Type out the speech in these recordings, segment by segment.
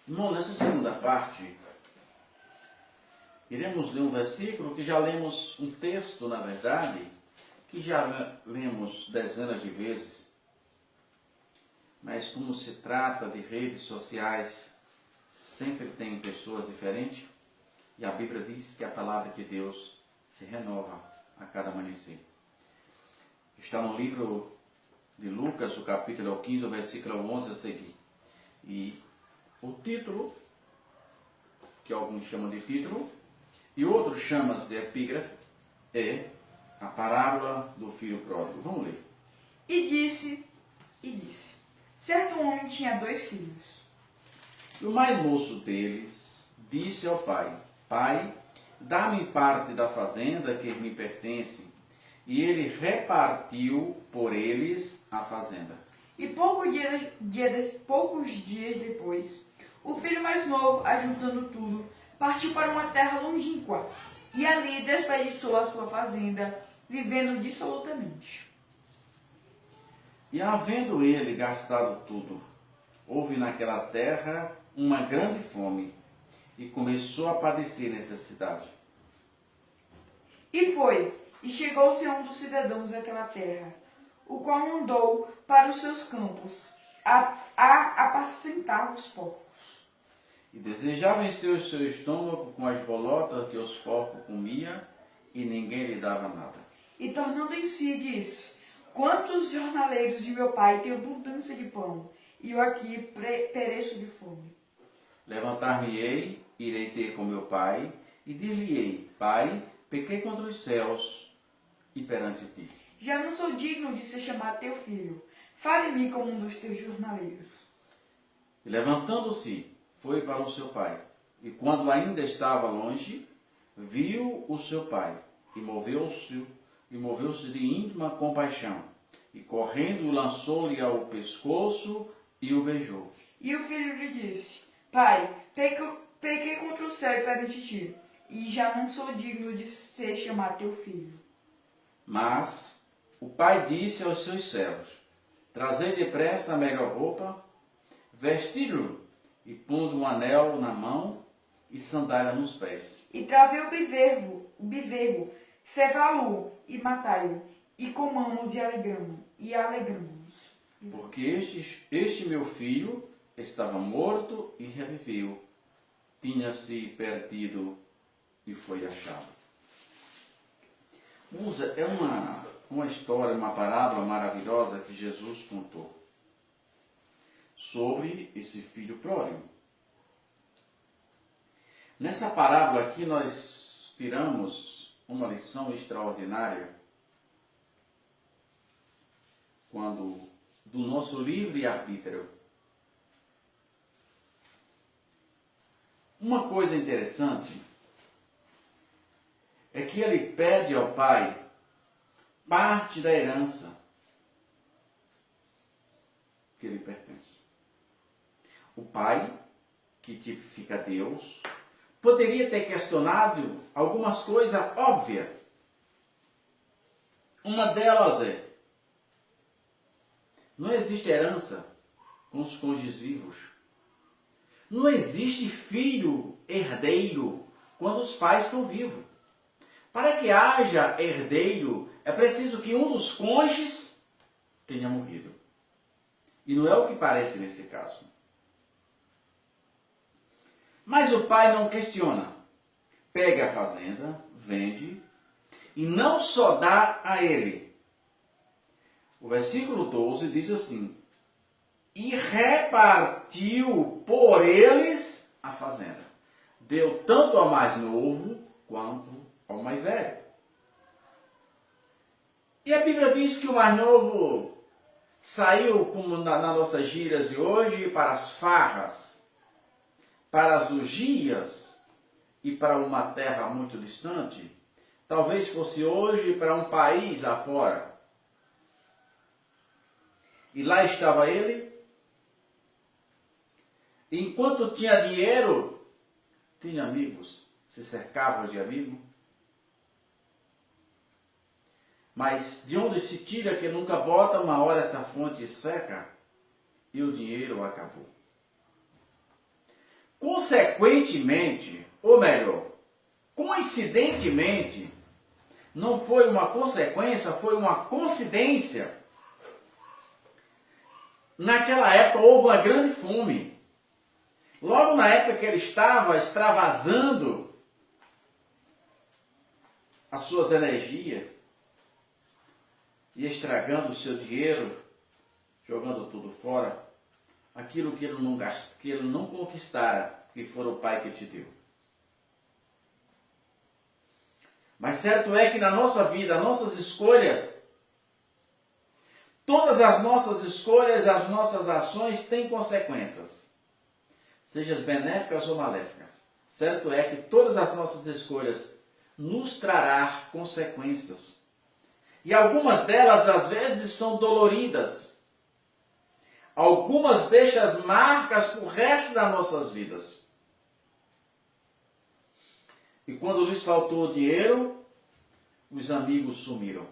Irmão, nessa segunda parte, iremos ler um versículo que já lemos, um texto, na verdade, que já lemos dezenas de vezes, mas como se trata de redes sociais, sempre tem pessoas diferentes, e a Bíblia diz que a palavra de Deus se renova a cada amanhecer. Está no livro de Lucas, o capítulo 15, o versículo 11 a seguir. E o título, que alguns chamam de título, e outros chamam de epígrafe, é a parábola do filho pródigo. Vamos ler. E disse, certo homem tinha 2 filhos. E o mais moço deles disse ao pai, Pai, dá-me parte da fazenda que me pertence. E ele repartiu por eles a fazenda. E poucos dias depois, o filho mais novo, ajuntando tudo, partiu para uma terra longínqua, e ali desperdiçou a sua fazenda, vivendo dissolutamente. E havendo ele gastado tudo, houve naquela terra uma grande fome, e começou a padecer necessidade. E chegou-se a um dos cidadãos daquela terra, o qual mandou para os seus campos a apacentar os porcos. E desejava encher o seu estômago com as bolotas que os porcos comiam, e ninguém lhe dava nada. E tornando em si, disse, quantos jornaleiros de meu pai têm abundância de pão, e eu aqui pereço de fome. Levantar-me-ei, irei ter com meu pai, e dir-lhe-ei, Pai, pequei contra os céus e perante ti. Já não sou digno de ser chamado teu filho. Fale-me como um dos teus jornaleiros. E levantando-se, foi para o seu pai. E quando ainda estava longe, viu o seu pai, e moveu-se de íntima compaixão. E correndo, lançou-lhe ao pescoço e o beijou. E o filho lhe disse, Pai, pequei contra o céu e perante ti, e já não sou digno de ser chamado teu filho. Mas o pai disse aos seus servos, trazei depressa a melhor roupa, vesti-lo e pondo um anel na mão e sandália nos pés. E trazei o bezerro, cevá-lo e matai-o, e comamos e alegramos. Porque este meu filho estava morto e reviveu, tinha-se perdido e foi achado. É uma história, uma parábola maravilhosa que Jesus contou sobre esse filho pródigo. Nessa parábola aqui nós tiramos uma lição extraordinária do nosso livre-arbítrio. Uma coisa interessante é que ele pede ao pai parte da herança que lhe pertence. O pai, que tipifica Deus, poderia ter questionado algumas coisas óbvias. Uma delas é, não existe herança com os cônjuges vivos. Não existe filho herdeiro quando os pais estão vivos. Para que haja herdeiro, é preciso que um dos cônjuges tenha morrido. E não é o que parece nesse caso. Mas o pai não questiona. Pega a fazenda, vende, e não só dá a ele. O versículo 12 diz assim, e repartiu por eles a fazenda. Deu tanto ao mais novo quanto ao mais velho. E a Bíblia diz que o mais novo saiu, como nas nossas gírias de hoje, para as farras, para as orgias e para uma terra muito distante. Talvez fosse hoje para um país afora. E lá estava ele. E enquanto tinha dinheiro, tinha amigos, se cercava de amigos. Mas de onde se tira que nunca bota, uma hora essa fonte seca e o dinheiro acabou. consequentemente, ou melhor, coincidentemente, não foi uma consequência, foi uma coincidência. Naquela época houve uma grande fome. Logo na época que ele estava extravasando as suas energias e estragando o seu dinheiro, jogando tudo fora, aquilo que ele não gastou, que ele não conquistara, que foi o Pai que te deu. Mas certo é que na nossa vida, as nossas escolhas, todas as nossas escolhas, as nossas ações têm consequências, sejam benéficas ou maléficas. Certo é que todas as nossas escolhas nos trará consequências. E algumas delas, às vezes, são doloridas. Algumas deixam as marcas para o resto das nossas vidas. E quando lhes faltou dinheiro, os amigos sumiram.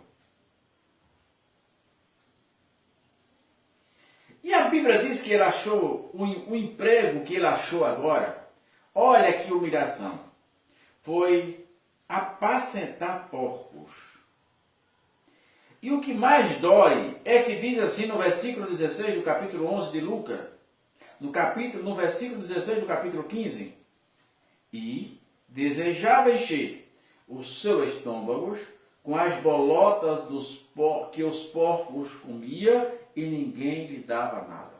E a Bíblia diz que ele achou, o emprego que ele achou agora, olha que humilhação, foi apacentar porcos. E o que mais dói é que diz assim no versículo 16 do capítulo 11 de Lucas, no versículo 16 do capítulo 15, e desejava encher os seus estômagos com as bolotas que os porcos comiam e ninguém lhe dava nada.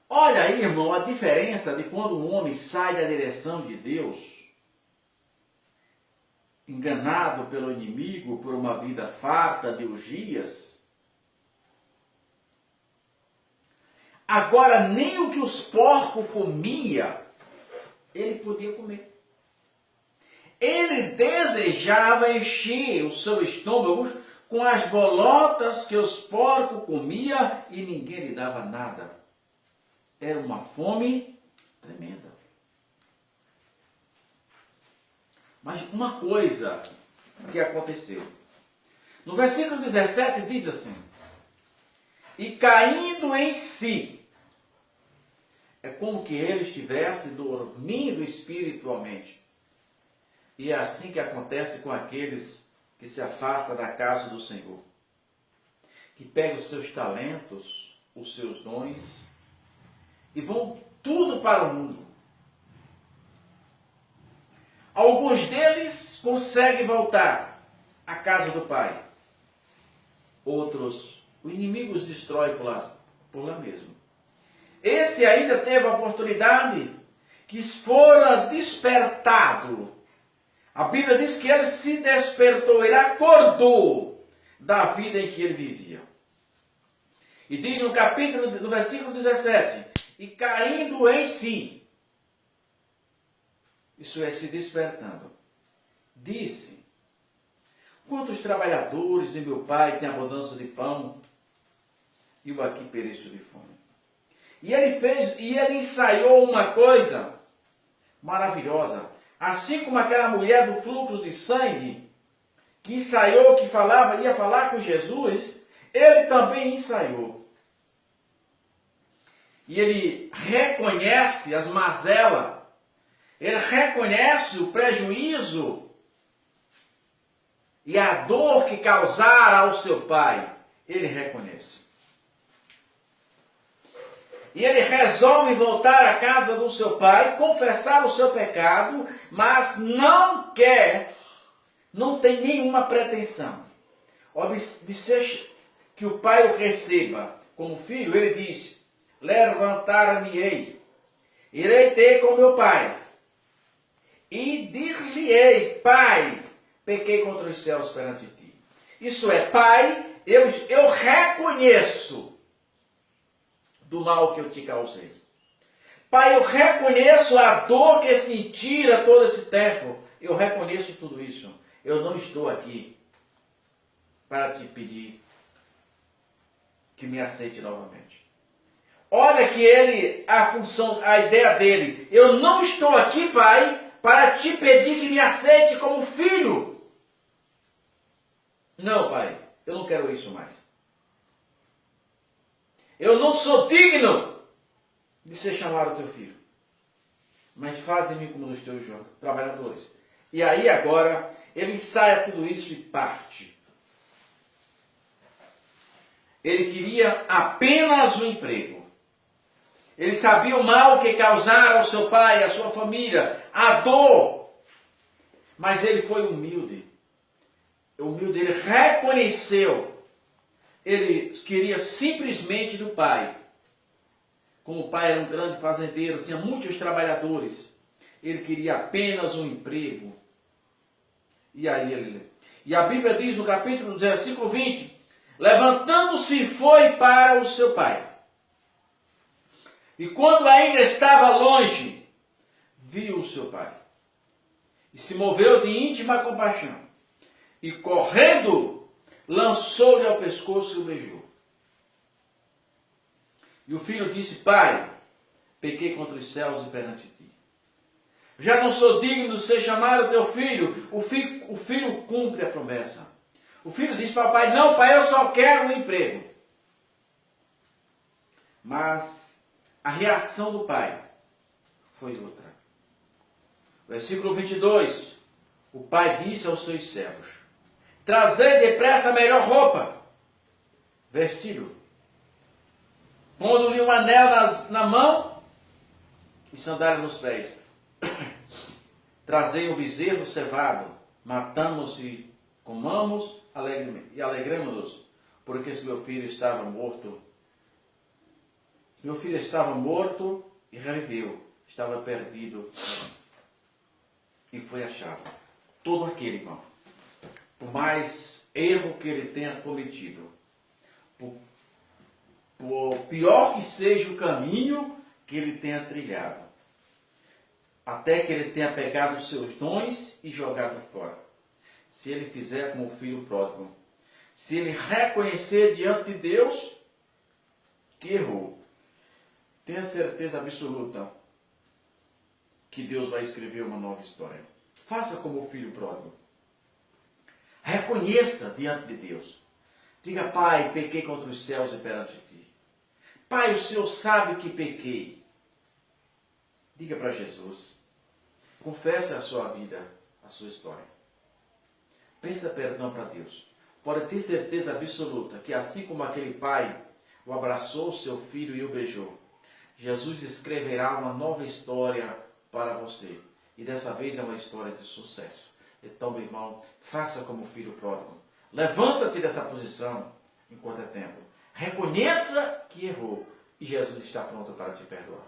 Olha aí, irmão, a diferença de quando um homem sai da direção de Deus, enganado pelo inimigo por uma vida farta de orgias. Agora, nem o que os porcos comiam, ele podia comer. Ele desejava encher o seu estômago com as bolotas que os porcos comiam e ninguém lhe dava nada. Era uma fome tremenda. Mas uma coisa que aconteceu. No versículo 17 diz assim: e caindo em si, é como que ele estivesse dormindo espiritualmente. E é assim que acontece com aqueles que se afastam da casa do Senhor, que pegam os seus talentos, os seus dons, e vão tudo para o mundo. Alguns deles conseguem voltar à casa do Pai. Outros, o inimigo os destrói por lá mesmo. Esse ainda teve a oportunidade que fora despertado. A Bíblia diz que ele se despertou, ele acordou da vida em que ele vivia. E diz no versículo 17, e caindo em si, isso é, se despertando, disse: quantos trabalhadores de meu pai têm abundância de pão, e eu aqui pereço de fome. E ele ensaiou uma coisa maravilhosa. Assim como aquela mulher do fluxo de sangue, que ensaiou, que ia falar com Jesus, ele também ensaiou. E ele reconhece as mazelas, ele reconhece o prejuízo e a dor que causara ao seu pai. Ele reconhece. E ele resolve voltar à casa do seu pai, confessar o seu pecado, mas não tem nenhuma pretensão. Disse que o pai o receba como filho, ele diz: levantar-me-ei, irei ter com meu pai, e dir-lhe-ei: pai, pequei contra os céus perante ti. Isso é, pai, eu reconheço do mal que eu te causei. Pai, eu reconheço a dor que sentira todo esse tempo. Eu reconheço tudo isso. Eu não estou aqui para te pedir que me aceite novamente. Olha que a ideia dele: eu não estou aqui, pai, para te pedir que me aceite como filho. Não, pai, eu não quero isso mais. Eu não sou digno de ser chamado teu filho. mas faz em mim como nos teus trabalhadores. E aí agora ele ensaia tudo isso e parte. Ele queria apenas um emprego. Ele sabia o mal que causara ao seu pai, à sua família, a dor. Mas ele foi humilde. Ele reconheceu. Ele queria simplesmente do pai. Como o pai era um grande fazendeiro, tinha muitos trabalhadores. Ele queria apenas um emprego. E a Bíblia diz no capítulo, versículo 20, levantando-se foi para o seu pai. E quando ainda estava longe, viu o seu pai. E se moveu de íntima compaixão. E correndo, lançou-lhe ao pescoço e o beijou. E o filho disse, pai, pequei contra os céus e perante ti. Já não sou digno de ser chamado teu filho. O filho cumpre a promessa. O filho disse para o pai, não pai, eu só quero um emprego. Mas a reação do pai foi outra. Versículo 22. O pai disse aos seus servos, trazei depressa a melhor roupa, vestido, pondo-lhe um anel na mão e sandália nos pés. Trazei um bezerro cevado, matamos e comamos e alegremos-nos, porque esse meu filho estava morto. Meu filho estava morto e reviveu, estava perdido e foi achado. Todo aquele, irmão, por mais erro que ele tenha cometido, por pior que seja o caminho que ele tenha trilhado, até que ele tenha pegado os seus dons e jogado fora. Se ele fizer como o filho pródigo, se ele reconhecer diante de Deus que errou, tenha certeza absoluta que Deus vai escrever uma nova história. Faça como o filho pródigo. Reconheça diante de Deus. Diga, pai, pequei contra os céus e perante ti. Pai, o Senhor sabe que pequei. Diga para Jesus. Confesse a sua vida, a sua história. Peça perdão para Deus. Pode ter certeza absoluta que assim como aquele pai o abraçou, seu filho e o beijou, Jesus escreverá uma nova história para você. E dessa vez é uma história de sucesso. Então, meu irmão, faça como o filho pródigo. Levanta-te dessa posição enquanto é tempo. Reconheça que errou. E Jesus está pronto para te perdoar.